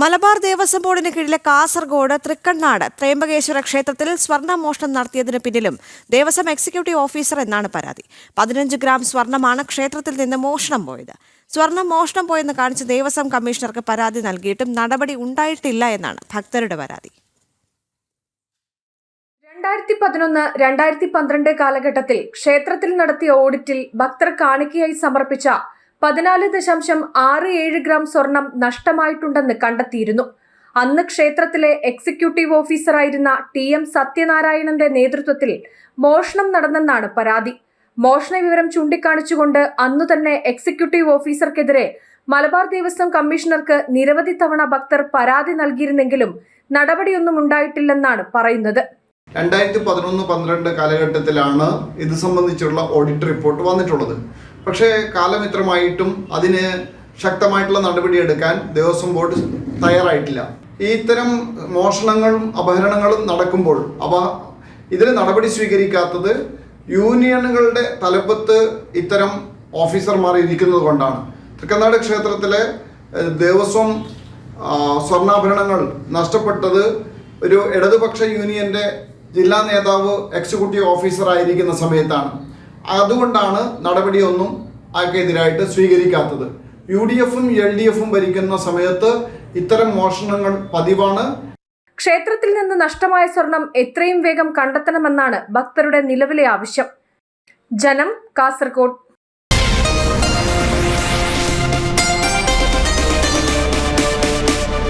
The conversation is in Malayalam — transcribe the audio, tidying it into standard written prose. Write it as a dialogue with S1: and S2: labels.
S1: മലബാർ ദേവസ്വം ബോർഡിന് കീഴിലെ കാസർഗോഡ് തൃക്കണ്ണാട് ത്രയംബകേശ്വര ക്ഷേത്രത്തിൽ സ്വർണ്ണമോഷണം നടത്തിയതിന് പിന്നിലും ദേവസ്വം എക്സിക്യൂട്ടീവ് ഓഫീസർ എന്നാണ് പരാതി. 15 ഗ്രാം സ്വർണ്ണമാണ് ക്ഷേത്രത്തിൽ നിന്ന് മോഷണം പോയത്. സ്വർണം മോഷണം പോയെന്ന് കാണിച്ച് ദേവസ്വം കമ്മീഷണർക്ക് പരാതി നൽകിയിട്ടും നടപടി ഉണ്ടായിട്ടില്ല എന്നാണ് ഭക്തരുടെ പരാതി.
S2: 2011-2012 കാലഘട്ടത്തിൽ ക്ഷേത്രത്തിൽ നടത്തിയ ഓഡിറ്റിൽ ഭക്തർ കാണിക്കയായി സമർപ്പിച്ച 14.67 ഗ്രാം സ്വർണം നഷ്ടമായിട്ടുണ്ടെന്ന് കണ്ടെത്തിയിരുന്നു. അന്ന് ക്ഷേത്രത്തിലെ എക്സിക്യൂട്ടീവ് ഓഫീസറായിരുന്ന TM സത്യനാരായണന്റെ നേതൃത്വത്തിൽ മോഷണം നടന്നെന്നാണ് പരാതി. മോഷണ വിവരം ചൂണ്ടിക്കാണിച്ചുകൊണ്ട് അന്നു തന്നെ എക്സിക്യൂട്ടീവ് ഓഫീസർക്കെതിരെ മലബാർ ദേവസ്വം കമ്മീഷണർക്ക് നിരവധി തവണ ഭക്തർ പരാതി നൽകിയിരുന്നെങ്കിലും നടപടിയൊന്നും ഉണ്ടായിട്ടില്ലെന്നാണ് പറയുന്നത്.
S3: 2011-12 കാലഘട്ടത്തിലാണ് ഇത് സംബന്ധിച്ചുള്ള ഓഡിറ്റ് റിപ്പോർട്ട് വന്നിട്ടുള്ളത്. പക്ഷേ കാലമിത്രമായിട്ടും അതിന് ശക്തമായിട്ടുള്ള നടപടിയെടുക്കാൻ ദേവസ്വം ബോർഡ് തയ്യാറായിട്ടില്ല. ഇത്തരം മോഷണങ്ങളും അപഹരണങ്ങളും നടക്കുമ്പോൾ ഇതിന് നടപടി സ്വീകരിക്കാത്തത് യൂണിയനുകളുടെ തലപ്പത്ത് ഇത്തരം ഓഫീസർമാർ ഇരിക്കുന്നത് കൊണ്ടാണ്. തൃക്കണ്ണാട് ക്ഷേത്രത്തിലെ ദേവസ്വം സ്വർണ്ണാഭരണങ്ങൾ നഷ്ടപ്പെട്ടത് ഒരു ഇടതുപക്ഷ യൂണിയന്റെ ജില്ലാ നേതാവ് എക്സിക്യൂട്ടീവ് ഓഫീസർ ആയിരിക്കുന്ന സമയത്താണ്. അതുകൊണ്ടാണ് നടപടിയൊന്നും ആർക്കെതിരായിട്ട് സ്വീകരിക്കാത്തത്. UDF-ഉം LDF-ഉം ഭരിക്കുന്ന സമയത്ത് ഇത്തരം മോഷണങ്ങൾ പതിവാണ്.
S2: ക്ഷേത്രത്തിൽ നിന്ന് നഷ്ടമായ സ്വർണം എത്രയും വേഗം കണ്ടെത്തണമെന്നാണ് ഭക്തരുടെ നിലവിലെ ആവശ്യം. ജനം, കാസർഗോഡ്.